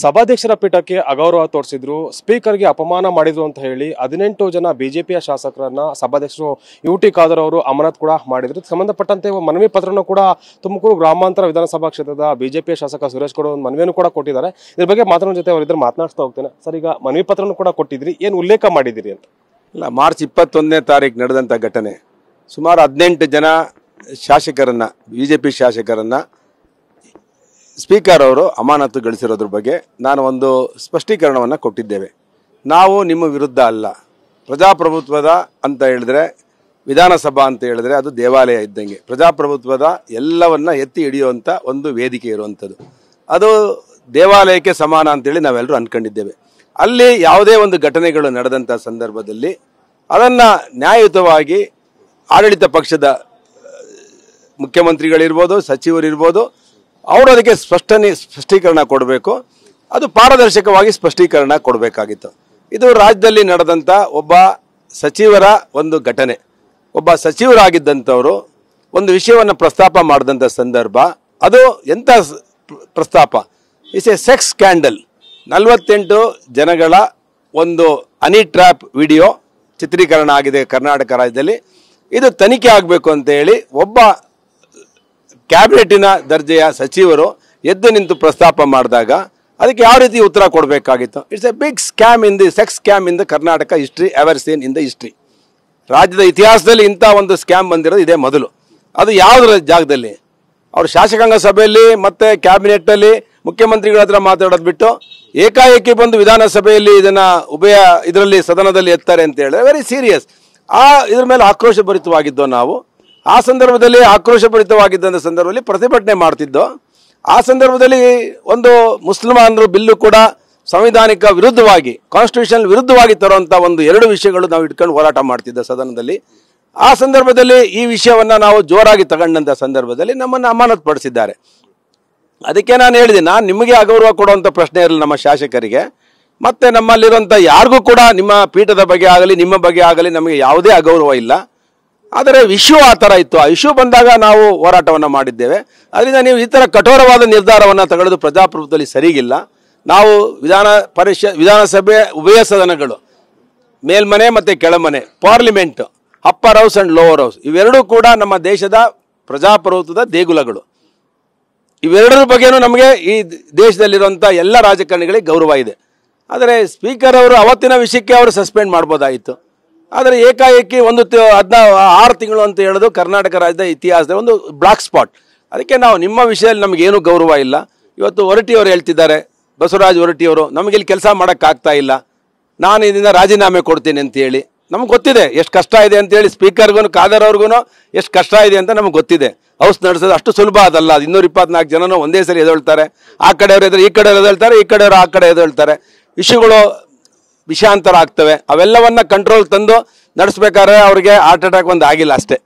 ಸಭಾಧ್ಯಕ್ಷರ ಪೀಠಕ್ಕೆ ಅಗೌರವ ತೋರಿಸಿದ್ರು, ಸ್ಪೀಕರ್ಗೆ ಅಪಮಾನ ಮಾಡಿದ್ರು ಅಂತ ಹೇಳಿ 18 ಜನ ಬಿಜೆಪಿಯ ಶಾಸಕರನ್ನ ಸಭಾಧ್ಯಕ್ಷರು ಯುಟಿ ಖಾದರ್ ಅವರು ಅಮಾನತು ಕೂಡ ಮಾಡಿದ್ರು. ಸಂಬಂಧಪಟ್ಟಂತೆ ಮನವಿ ಪತ್ರನೂ ಕೂಡ ತುಮಕೂರು ಗ್ರಾಮಾಂತರ ವಿಧಾನಸಭಾ ಕ್ಷೇತ್ರದ ಬಿಜೆಪಿಯ ಶಾಸಕ ಸುರೇಶ್ ಗೌಡ ಒಂದು ಮನವಿಯನ್ನು ಕೂಡ ಕೊಟ್ಟಿದ್ದಾರೆ. ಇದ್ರ ಬಗ್ಗೆ ಮಾತನಾಡೋ ಜೊತೆ ಅವರಿದ್ರೆ ಮಾತನಾಡ್ತಾ ಹೋಗ್ತೇನೆ. ಸರ್, ಈಗ ಮನವಿ ಪತ್ರನೂ ಕೂಡ ಕೊಟ್ಟಿದ್ರಿ, ಏನು ಉಲ್ಲೇಖ ಮಾಡಿದಿರಿ ಅಂತ? ಇಲ್ಲ, ಮಾರ್ಚ್ 21ನೇ ತಾರೀಕು ನಡೆದಂಥ ಘಟನೆ. ಸುಮಾರು 18 ಜನ ಶಾಸಕರನ್ನ, ಬಿಜೆಪಿ ಶಾಸಕರನ್ನ ಸ್ಪೀಕರ್ ಅವರು ಅಮಾನತುಗೊಳಿಸಿರೋದ್ರ ಬಗ್ಗೆ ನಾನು ಒಂದು ಸ್ಪಷ್ಟೀಕರಣವನ್ನು ಕೊಟ್ಟಿದ್ದೇವೆ. ನಾವು ನಿಮ್ಮ ವಿರುದ್ಧ ಅಲ್ಲ. ಪ್ರಜಾಪ್ರಭುತ್ವದ ಅಂತ ಹೇಳಿದ್ರೆ, ವಿಧಾನಸಭಾ ಅಂತ ಹೇಳಿದ್ರೆ ಅದು ದೇವಾಲಯ ಇದ್ದಂಗೆ. ಪ್ರಜಾಪ್ರಭುತ್ವದ ಎಲ್ಲವನ್ನ ಎತ್ತಿ ಹಿಡಿಯುವಂಥ ಒಂದು ವೇದಿಕೆ ಇರುವಂಥದ್ದು. ಅದು ದೇವಾಲಯಕ್ಕೆ ಸಮಾನ ಅಂತೇಳಿ ನಾವೆಲ್ಲರೂ ಅಂದ್ಕೊಂಡಿದ್ದೇವೆ. ಅಲ್ಲಿ ಯಾವುದೇ ಒಂದು ಘಟನೆಗಳು ನಡೆದಂಥ ಸಂದರ್ಭದಲ್ಲಿ ಅದನ್ನು ನ್ಯಾಯಯುತವಾಗಿ ಆಡಳಿತ ಪಕ್ಷದ ಮುಖ್ಯಮಂತ್ರಿಗಳಿರ್ಬೋದು, ಸಚಿವರಿರ್ಬೋದು, ಅವರು ಅದಕ್ಕೆ ಸ್ಪಷ್ಟೀಕರಣ ಕೊಡಬೇಕು. ಅದು ಪಾರದರ್ಶಕವಾಗಿ ಸ್ಪಷ್ಟೀಕರಣ ಕೊಡಬೇಕಾಗಿತ್ತು. ಇದು ರಾಜ್ಯದಲ್ಲಿ ನಡೆದಂಥ ಒಬ್ಬ ಸಚಿವರ ಒಂದು ಘಟನೆ. ಒಬ್ಬ ಸಚಿವರಾಗಿದ್ದಂಥವರು ಒಂದು ವಿಷಯವನ್ನು ಪ್ರಸ್ತಾಪ ಮಾಡಿದಂಥ ಸಂದರ್ಭ, ಅದು ಎಂಥ ಪ್ರಸ್ತಾಪ? It's A sex scandal. 48 ಜನಗಳ ಒಂದು ಹನಿ ಟ್ರ್ಯಾಪ್ ವಿಡಿಯೋ ಚಿತ್ರೀಕರಣ ಆಗಿದೆ ಕರ್ನಾಟಕ ರಾಜ್ಯದಲ್ಲಿ. ಇದು ತನಿಖೆ ಆಗಬೇಕು ಅಂತ ಹೇಳಿ ಒಬ್ಬ ಕ್ಯಾಬಿನೆಟಿನ ದರ್ಜೆಯ ಸಚಿವರು ಎದ್ದು ನಿಂತು ಪ್ರಸ್ತಾಪ ಮಾಡಿದಾಗ ಅದಕ್ಕೆ ಯಾವ ರೀತಿ ಉತ್ತರ ಕೊಡಬೇಕಾಗಿತ್ತು? It's a big scam in the sex scam in the Karnataka history ever seen in the history. ರಾಜ್ಯದ ಇತಿಹಾಸದಲ್ಲಿ ಇಂಥ ಒಂದು ಸ್ಕ್ಯಾಮ್ ಬಂದಿರೋದು ಇದೇ ಮೊದಲು. ಅದು ಯಾವುದರ ಜಾಗದಲ್ಲಿ? ಅವರು ಶಾಸಕಾಂಗ ಸಭೆಯಲ್ಲಿ ಮತ್ತೆ ಕ್ಯಾಬಿನೆಟ್ಟಲ್ಲಿ ಮುಖ್ಯಮಂತ್ರಿಗಳ ಹತ್ರ ಮಾತಾಡೋದು ಬಿಟ್ಟು ಏಕಾಏಕಿ ಬಂದು ವಿಧಾನಸಭೆಯಲ್ಲಿ ಇದನ್ನ ಇದರಲ್ಲಿ ಸದನದಲ್ಲಿ ಎತ್ತಾರೆ ಅಂತ ಹೇಳಿದ್ರೆ ವೆರಿ ಸೀರಿಯಸ್. ಇದ್ರ ಮೇಲೆ ಆಕ್ರೋಶಭರಿತವಾಗಿದ್ದೋ ನಾವು. ಆ ಸಂದರ್ಭದಲ್ಲಿ ಆಕ್ರೋಶಭರಿತವಾಗಿದ್ದಂಥ ಸಂದರ್ಭದಲ್ಲಿ ಪ್ರತಿಭಟನೆ ಮಾಡ್ತಿದ್ದೋ. ಆ ಸಂದರ್ಭದಲ್ಲಿ ಒಂದು ಮುಸಲ್ಮಾನರು ಬಿಲ್ಲು ಕೂಡ ಸಂವಿಧಾನಿಕ ವಿರುದ್ಧವಾಗಿ, ಕಾನ್ಸ್ಟಿಟ್ಯೂಷನ್ ವಿರುದ್ಧವಾಗಿ ತರುವಂಥ ಒಂದು 2 ವಿಷಯಗಳು ನಾವು ಇಟ್ಕೊಂಡು ಹೋರಾಟ ಮಾಡ್ತಿದ್ದ ಸದನದಲ್ಲಿ. ಆ ಸಂದರ್ಭದಲ್ಲಿ ಈ ವಿಷಯವನ್ನು ನಾವು ಜೋರಾಗಿ ತಗೊಂಡಂಥ ಸಂದರ್ಭದಲ್ಲಿ ನಮ್ಮನ್ನು ಅಮಾನತು ಪಡಿಸಿದ್ದಾರೆ. ಅದಕ್ಕೆ ನಾನು ಹೇಳಿದೆ, ನಾನು ನಿಮಗೆ ಅಗೌರವ ಕೊಡುವಂಥ ಪ್ರಶ್ನೆ ಇರಲಿಲ್ಲ ನಮ್ಮ ಶಾಸಕರಿಗೆ, ಮತ್ತು ನಮ್ಮಲ್ಲಿರುವಂಥ ಯಾರಿಗೂ ಕೂಡ ನಿಮ್ಮ ಪೀಠದ ಬಗ್ಗೆ ಆಗಲಿ ನಿಮ್ಮ ಬಗ್ಗೆ ಆಗಲಿ ನಮಗೆ ಯಾವುದೇ ಅಗೌರವ ಇಲ್ಲ. ಆದರೆ ಇಶ್ಯೂ ಆ ಥರ ಇತ್ತು. ಆ ಇಶ್ಯೂ ಬಂದಾಗ ನಾವು ಹೋರಾಟವನ್ನು ಮಾಡಿದ್ದೇವೆ. ಅದರಿಂದ ನೀವು ಈ ಥರ ಕಠೋರವಾದ ನಿರ್ಧಾರವನ್ನು ತಗೊಳ್ಳೋದು ಪ್ರಜಾಪ್ರಭುತ್ವದಲ್ಲಿ ಸರಿಗಿಲ್ಲ. ನಾವು ವಿಧಾನಸಭೆ ಉಭಯ ಸದನಗಳು, ಮೇಲ್ಮನೆ ಮತ್ತು ಕೆಳಮನೆ, parliament, upper house and lower house, ಇವೆರಡೂ ಕೂಡ ನಮ್ಮ ದೇಶದ ಪ್ರಜಾಪ್ರಭುತ್ವದ ದೇಗುಲಗಳು. ಇವೆರಡರ ಬಗ್ಗೆನೂ ನಮಗೆ ಈ ದೇಶದಲ್ಲಿರುವಂಥ ಎಲ್ಲ ರಾಜಕಾರಣಿಗಳಿಗೆ ಗೌರವ ಇದೆ. ಆದರೆ ಸ್ಪೀಕರ್ ಅವರು ಅವತ್ತಿನ ವಿಷಯಕ್ಕೆ ಅವರು ಸಸ್ಪೆಂಡ್ ಮಾಡ್ಬೋದಾಯಿತು. ಆದರೆ ಏಕಾಏಕಿ 6 ತಿಂಗಳು ಅಂತ ಹೇಳೋದು ಕರ್ನಾಟಕ ರಾಜ್ಯದ ಇತಿಹಾಸದ ಒಂದು ಬ್ಲಾಕ್ ಸ್ಪಾಟ್. ಅದಕ್ಕೆ ನಾವು ನಿಮ್ಮ ವಿಷಯದಲ್ಲಿ ನಮಗೇನು ಗೌರವ ಇಲ್ಲ. ಇವತ್ತು ಹೊರಟಿಯವರು ಹೇಳ್ತಿದ್ದಾರೆ, ಬಸವರಾಜ್ ಹೊರಟಿಯವರು, ನಮಗಿಲ್ಲಿ ಕೆಲಸ ಮಾಡೋಕ್ಕಾಗ್ತಾ ಇಲ್ಲ, ನಾನು ಇದರಿಂದ ರಾಜೀನಾಮೆ ಕೊಡ್ತೀನಿ ಅಂತೇಳಿ. ನಮ್ಗೆ ಗೊತ್ತಿದೆ ಎಷ್ಟು ಕಷ್ಟ ಇದೆ ಅಂತೇಳಿ. ಸ್ಪೀಕರ್ಗೂ ಖಾದರ್ ಅವ್ರಿಗೂ ಎಷ್ಟು ಕಷ್ಟ ಇದೆ ಅಂತ ನಮ್ಗೆ ಗೊತ್ತಿದೆ. ಹೌಸ್ ನಡೆಸೋದು ಅಷ್ಟು ಸುಲಭ ಅದಲ್ಲ. 224 ಜನನೂ ಒಂದೇ ಸರಿ ಎದ್ದೇಳ್ತಾರೆ. ಆ ಕಡೆಯವರು ಎದುರು ಈ ಕಡೆಯವರು ಎದ್ದೇಳ್ತಾರೆ, ಈ ಕಡೆಯವರು ಆ ಕಡೆ ಎದ್ದೇಳ್ತಾರೆ. ಇಶ್ಯೂಗಳು ವಿಷಯಾಂತರ ಆಗ್ತವೆ. ಅವೆಲ್ಲವನ್ನ ಕಂಟ್ರೋಲ್ ತಂದು ನಡೆಸಬೇಕಾದ್ರೆ ಅವ್ರಿಗೆ ಹಾರ್ಟ್ ಅಟ್ಯಾಕ್ ಒಂದು ಆಗಿಲ್ಲ ಅಷ್ಟೇ.